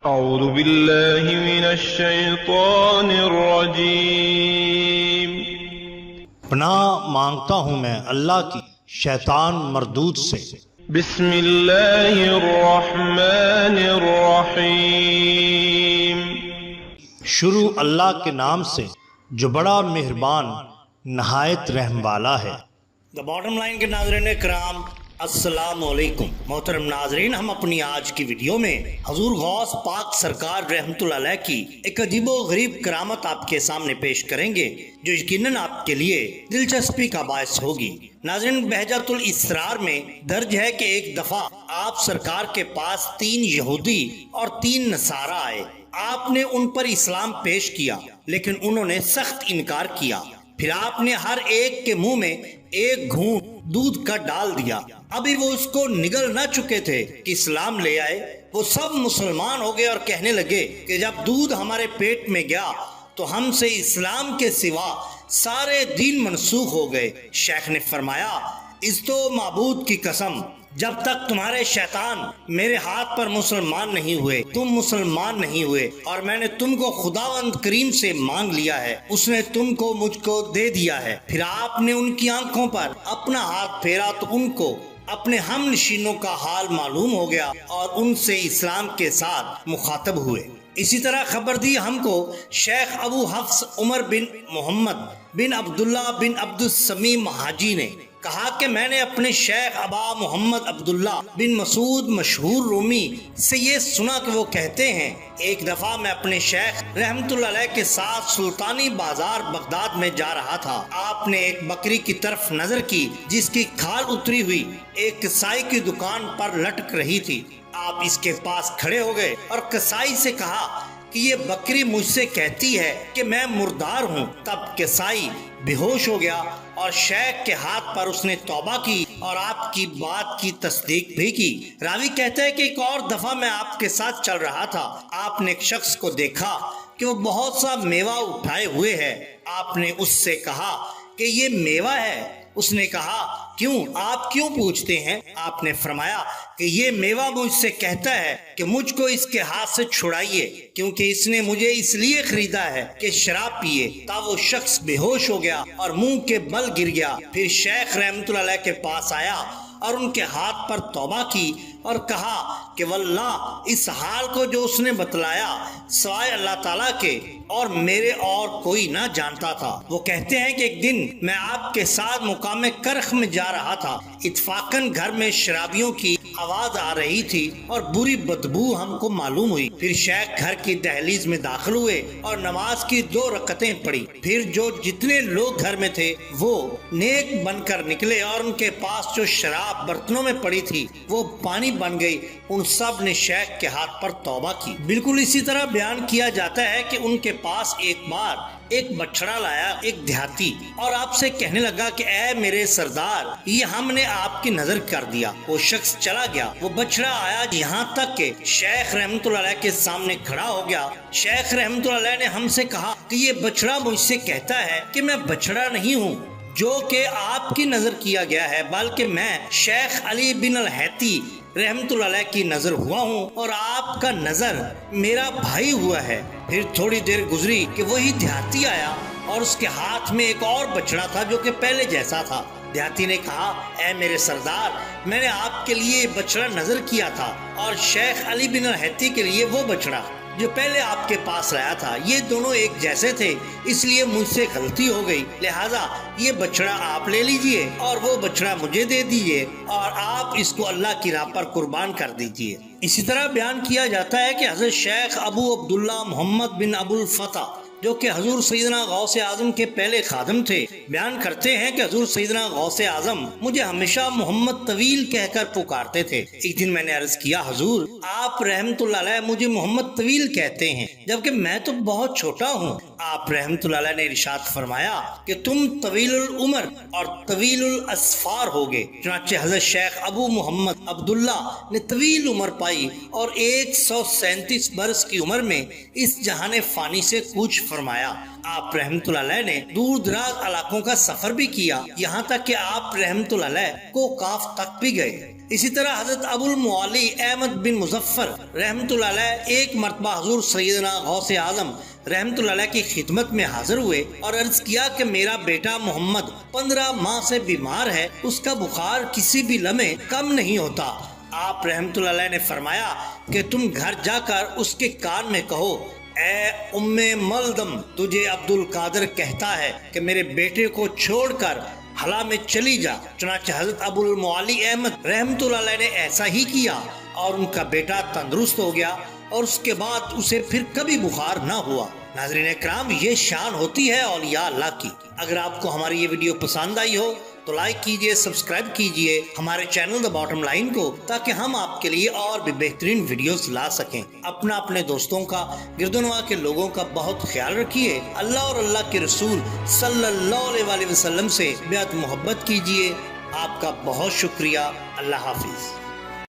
اعوذ باللہ من الشیطان الرجیم۔ پناہ مانگتا ہوں میں اللہ کی شیطان مردود سے۔ بسم اللہ الرحمن الرحیم۔ شروع اللہ کے نام سے جو بڑا مہربان نہایت رحم والا ہے۔ دا باٹم لائن کے ناظرین کرام، السلام علیکم۔ محترم ناظرین، ہم اپنی آج کی ویڈیو میں حضور غوث پاک سرکار رحمت اللہ علیہ کی ایک عجیب و غریب کرامت آپ کے سامنے پیش کریں گے جو یقیناً آپ کے لیے دلچسپی کا باعث ہوگی۔ ناظرین، بہجت الاسرار میں درج ہے کہ ایک دفعہ آپ سرکار کے پاس 3 یہودی اور 3 نصارہ آئے۔ آپ نے ان پر اسلام پیش کیا لیکن انہوں نے سخت انکار کیا۔ پھر آپ نے ہر ایک کے منہ میں ایک گھونٹ دودھ کا ڈال دیا۔ ابھی وہ اس کو نگل نہ چکے تھے کہ اسلام لے آئے۔ وہ سب مسلمان ہو گئے اور کہنے لگے کہ جب دودھ ہمارے پیٹ میں گیا تو ہم سے اسلام کے سوا سارے دین منسوخ ہو گئے۔ شیخ نے فرمایا، اس تو معبود کی قسم، جب تک تمہارے شیطان میرے ہاتھ پر مسلمان نہیں ہوئے تم مسلمان نہیں ہوئے، اور میں نے تم کو خداوند کریم سے مانگ لیا ہے، اس نے تم کو مجھ کو دے دیا ہے۔ پھر آپ نے ان کی آنکھوں پر اپنا ہاتھ پھیرا تو ان کو اپنے ہم نشینوں کا حال معلوم ہو گیا اور ان سے اسلام کے ساتھ مخاطب ہوئے۔ اسی طرح خبر دی ہم کو شیخ ابو حفص عمر بن محمد بن عبداللہ بن عبد السمیم حاجی نے کہا کہ میں نے اپنے شیخ ابا محمد عبداللہ بن مسعود مشہور رومی سے یہ سنا کہ وہ کہتے ہیں، ایک دفعہ میں اپنے شیخ رحمت اللہ علیہ کے ساتھ سلطانی بازار بغداد میں جا رہا تھا۔ آپ نے ایک بکری کی طرف نظر کی جس کی کھال اتری ہوئی ایک کسائی کی دکان پر لٹک رہی تھی۔ آپ اس کے پاس کھڑے ہو گئے اور کسائی سے کہا کہ یہ بکری مجھ سے کہتی ہے کہ میں مردار ہوں۔ تب کسائی بے ہوش ہو گیا اور شیخ کے ہاتھ پر اس نے توبہ کی اور آپ کی بات کی تصدیق بھی کی۔ راوی کہتا ہے کہ ایک اور دفعہ میں آپ کے ساتھ چل رہا تھا۔ آپ نے ایک شخص کو دیکھا کہ وہ بہت سا میوہ اٹھائے ہوئے ہے۔ آپ نے اس سے کہا کہ یہ میوہ ہے۔ اس نے کہا، کیوں؟ آپ کیوں پوچھتے ہیں؟ آپ نے فرمایا کہ یہ میوہ مجھ سے کہتا ہے کہ مجھ کو اس کے ہاتھ سے چھڑائیے، کیونکہ اس نے مجھے اس لیے خریدا ہے کہ شراب پیے۔ تب وہ شخص بے ہوش ہو گیا اور منہ کے بل گر گیا۔ پھر شیخ رحمت اللہ علیہ کے پاس آیا اور ان کے ہاتھ پر توبہ کی اور کہا کہ واللہ اس حال کو جو اس نے بتلایا سوائے اللہ تعالیٰ کے اور میرے اور کوئی نہ جانتا تھا۔ وہ کہتے ہیں کہ ایک دن میں آپ کے ساتھ مقام کرخ میں جا رہا تھا، اتفاقاً گھر میں شرابیوں کی آواز آ رہی تھی اور بری بدبو ہم کو معلوم ہوئی۔ پھر شیخ گھر کی دہلیز میں داخل ہوئے اور نماز کی 2 رکعتیں پڑھی۔ پھر جو جتنے لوگ گھر میں تھے وہ نیک بن کر نکلے اور ان کے پاس جو شراب برتنوں میں پڑی تھی وہ پانی بن گئی۔ ان سب نے شیخ کے ہاتھ پر توبہ کی۔ بالکل اسی طرح بیان کیا جاتا ہے کہ ان کے پاس ایک بار ایک بچڑا لایا ایک دیہاتی اور آپ سے کہنے لگا کہ اے میرے سردار، یہ ہم نے آپ کی نظر کر دیا۔ وہ شخص چلا گیا۔ وہ بچڑا آیا یہاں تک کہ شیخ رحمت اللہ علیہ کے سامنے کھڑا ہو گیا۔ شیخ رحمت اللہ علیہ نے ہم سے کہا کہ یہ بچڑا مجھ سے کہتا ہے کہ میں بچڑا نہیں ہوں جو کہ آپ کی نظر کیا گیا ہے، بلکہ میں شیخ علی بن الحیتی رحمت اللہ علیہ کی نظر ہوا ہوں اور آپ کا نظر میرا بھائی ہوا ہے۔ پھر تھوڑی دیر گزری کہ وہی دیہاتی آیا اور اس کے ہاتھ میں ایک اور بچڑا تھا جو کہ پہلے جیسا تھا۔ دیہاتی نے کہا، اے میرے سردار، میں نے آپ کے لیے بچڑا نظر کیا تھا اور شیخ علی بن الحیتی کے لیے وہ بچڑا جو پہلے آپ کے پاس لایا تھا، یہ دونوں ایک جیسے تھے، اس لیے مجھ سے غلطی ہو گئی، لہذا یہ بچڑا آپ لے لیجئے اور وہ بچڑا مجھے دے دیجئے اور آپ اس کو اللہ کی راہ پر قربان کر دیجئے۔ اسی طرح بیان کیا جاتا ہے کہ حضرت شیخ ابو عبداللہ محمد بن ابو الفتح جو کہ حضور سیدنا غوث اعظم کے پہلے خادم تھے، بیان کرتے ہیں کہ حضور سیدنا غوث اعظم مجھے ہمیشہ محمد طویل کہہ کر پکارتے تھے۔ ایک دن میں نے عرض کیا، حضور آپ رحمت اللہ علیہ مجھے محمد طویل کہتے ہیں جبکہ میں تو بہت چھوٹا ہوں۔ آپ رحمت اللہ علیہ نے ارشاد فرمایا کہ تم طویل العمر اور طویل الاسفار ہوگے۔ چنانچہ حضرت شیخ ابو محمد عبداللہ نے طویل عمر پائی اور 137 برس کی عمر میں اس جہان فانی سے کوچ فرمایا۔ آپ رحمت اللہ علیہ نے دور دراز علاقوں کا سفر بھی کیا، یہاں تک کہ آپ رحمت اللہ علیہ کو کاف تک بھی گئے۔ اسی طرح حضرت ابو المعالی احمد بن مظفر رحمۃ اللہ علیہ ایک مرتبہ حضور سیدنا غوث اعظم رحمۃ اللہ علیہ کی خدمت میں حاضر ہوئے اور عرض کیا کہ میرا بیٹا محمد 15 ماہ سے بیمار ہے، اس کا بخار کسی بھی لمحے کم نہیں ہوتا۔ آپ رحمۃ اللہ علیہ نے فرمایا کہ تم گھر جا کر اس کے کان میں کہو، اے ام ملدم، تجھے عبد القادر کہتا ہے کہ میرے بیٹے کو چھوڑ کر حلا میں چلی جا۔ چنانچہ حضرت ابو المعالی احمد رحمۃ اللہ علیہ نے ایسا ہی کیا اور ان کا بیٹا تندرست ہو گیا اور اس کے بعد اسے پھر کبھی بخار نہ ہوا۔ ناظرین اکرام، یہ شان ہوتی ہے اولیاء اللہ کی۔ اگر آپ کو ہماری یہ ویڈیو پسند آئی ہو تو لائک کیجئے، سبسکرائب کیجئے ہمارے چینل دا باٹم لائن کو، تاکہ ہم آپ کے لیے اور بھی بہترین ویڈیوز لا سکیں۔ اپنے دوستوں کا، گرد و نواح کے لوگوں کا بہت خیال رکھیے۔ اللہ اور اللہ کے رسول صلی اللہ علیہ وسلم سے بے حد محبت کیجئے۔ آپ کا بہت شکریہ۔ اللہ حافظ۔